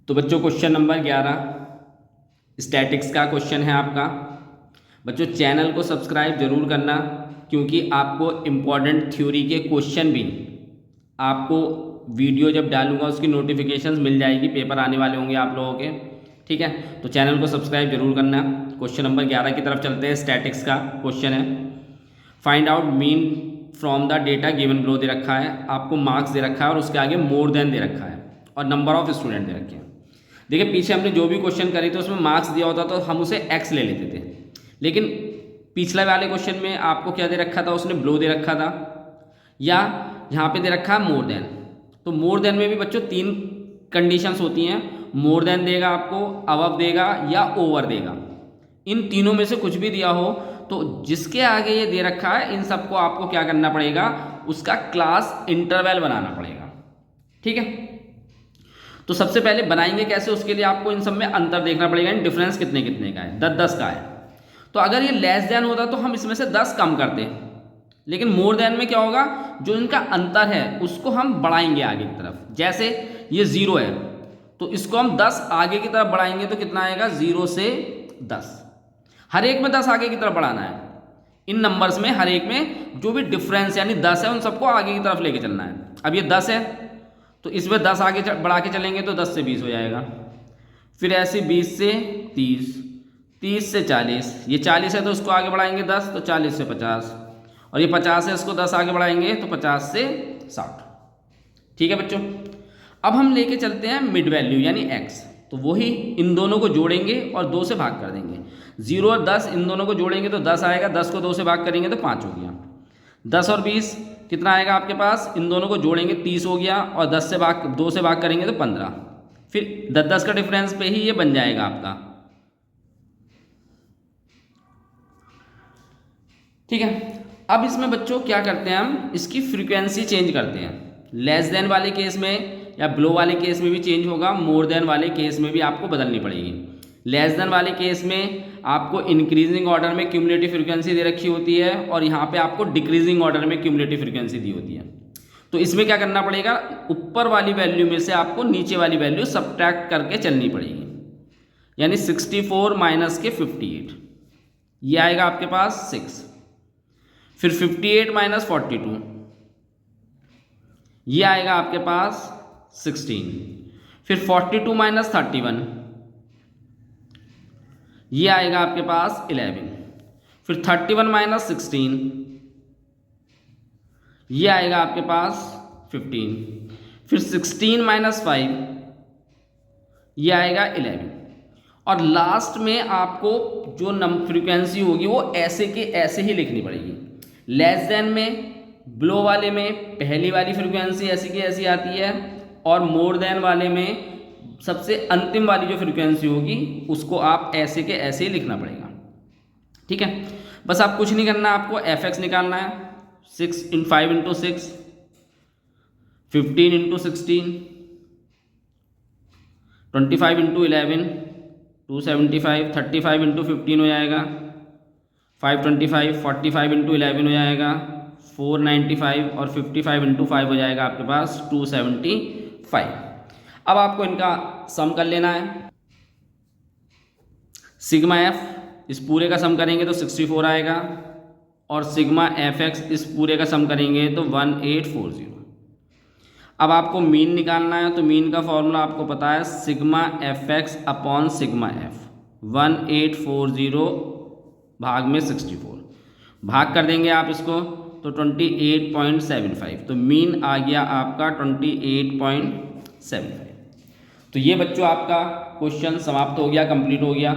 तो बच्चों question number 11 statics का क्वेश्चन है आपका। बच्चों चैनल को सब्सक्राइब जरूर करना, क्योंकि आपको इम्पॉर्टेंट थ्योरी के क्वेश्चन भी आपको वीडियो जब डालूंगा उसकी नोटिफिकेशंस मिल जाएगी, पेपर आने वाले होंगे आप लोगों के। ठीक है, तो चैनल को सब्सक्राइब जरूर करना। क्वेश्चन नंबर 11 की तरफ चलते हैं। स्टैटिक्स का क्वेश्चन है, find out mean from the data given below दे रखा है, आपको मार्क्स दे रखा है और उसके आगे मोर देन दे रखा है और नंबर ऑफ स्टूडेंट दे रखे हैं। देखिए पीछे हमने जो भी क्वेश्चन करे थे उसमें मार्क्स दिया होता तो हम उसे एक्स ले लेते थे, लेकिन पिछले वाले क्वेश्चन में आपको क्या दे रखा था, उसने बिलो दे रखा था या यहाँ पे दे रखा है मोर देन। तो मोर देन में भी बच्चों 3 कंडीशंस होती हैं, मोर देन देगा आपको, अबव देगा या ओवर देगा। इन तीनों में से कुछ भी दिया हो तो जिसके आगे ये दे रखा है इन सबको आपको क्या करना पड़ेगा, उसका क्लास इंटरवल बनाना पड़ेगा। ठीक है, तो सबसे पहले बनाएंगे कैसे, उसके लिए आपको इन सब में अंतर देखना पड़ेगा, इन डिफरेंस कितने कितने का है, 10-10 का है। तो अगर ये लेस देन होता तो हम इसमें से 10 कम करते, लेकिन मोर देन में क्या होगा, जो इनका अंतर है उसको हम बढ़ाएंगे आगे की तरफ। जैसे ये 0 है तो इसको हम 10 आगे की तरफ बढ़ाएंगे तो कितना आएगा, 0 से 10। हर एक में 10 आगे की तरफ बढ़ाना है। इन नंबर्स में हर एक में जो भी डिफरेंस यानी 10 है उन सबको आगे की तरफ लेके चलना है। अब ये 10 है तो इसमें 10 आगे बढ़ा के चलेंगे तो 10 से 20 हो जाएगा, फिर ऐसे 20 से 30, 30 से 40, ये 40 है तो उसको आगे बढ़ाएंगे 10 तो 40 से 50, और ये 50 है इसको 10 आगे बढ़ाएंगे तो 50 से 60। ठीक है बच्चों, अब हम लेके चलते हैं मिड वैल्यू यानी x। तो वही इन दोनों को जोड़ेंगे और 2 से भाग कर देंगे। 0 और 10 इन दोनों को जोड़ेंगे तो 10 आएगा, 10 को 2 से भाग करेंगे तो 5 हो गया। 10 और 20 कितना आएगा आपके पास, इन दोनों को जोड़ेंगे 30 हो गया, और 2 से भाग करेंगे तो 15। फिर 10-10 का डिफरेंस पे ही ये बन जाएगा आपका। ठीक है, अब इसमें बच्चों क्या करते हैं, हम इसकी फ्रीक्वेंसी चेंज करते हैं। लेस देन वाले केस में या बिलो वाले केस में भी चेंज होगा, मोर देन वाले केस में भी आपको बदलनी पड़ेगी। लेस देन वाले केस में आपको इंक्रीजिंग ऑर्डर में क्यूमुलेटिव फ्रीक्वेंसी दे रखी होती है और यहाँ पे आपको डिक्रीजिंग ऑर्डर में क्यूमुलेटिव फ्रीक्वेंसी दी होती है। तो इसमें क्या करना पड़ेगा, ऊपर वाली वैल्यू में से आपको नीचे वाली वैल्यू सब्ट्रैक्ट करके चलनी पड़ेगी। यानी 64 माइनस के 58, ये आएगा आपके पास 6। फिर 58 माइनस 42, ये आएगा आपके पास 16। फिर 42 माइनस 31, ये आएगा आपके पास 11। फिर 31 माइनस 16, ये आएगा आपके पास 15। फिर 16 माइनस 5, ये आएगा 11। और लास्ट में आपको जो फ्रीक्वेंसी होगी वो ऐसे के ऐसे ही लिखनी पड़ेगी। लेस देन में, बिलो वाले में पहली वाली फ्रीक्वेंसी ऐसी की ऐसी आती है, और मोर देन वाले में सबसे अंतिम वाली जो फ्रीक्वेंसी होगी उसको आप ऐसे के ऐसे ही लिखना पड़ेगा। ठीक है, बस आप कुछ नहीं करना, आपको fx निकालना है। 6 × 5 × 6, 15 × 16, 25 × 11, 275, 35 × 15 हो जाएगा, 525, 45 × 11 हो जाएगा, 495, और 55 × 5 हो जाएगा आपके पास 275। अब आपको इनका सम कर लेना है। सिग्मा एफ इस पूरे का सम करेंगे तो 64 आएगा, और सिग्मा एफ एक्स इस पूरे का सम करेंगे तो 1840। अब आपको मीन निकालना है, तो मीन का फॉर्मूला आपको पता है, sigma F x upon sigma F. 1840 भाग में 64, भाग कर देंगे आप इसको तो 28.75। तो मीन आ गया आपका 28.75। तो ये बच्चों आपका क्वेश्चन समाप्त हो गया, कंप्लीट हो गया।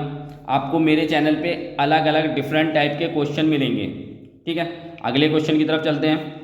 आपको मेरे चैनल पे अलग अलग डिफरेंट टाइप के क्वेश्चन मिलेंगे। ठीक है, अगले क्वेश्चन की तरफ चलते हैं।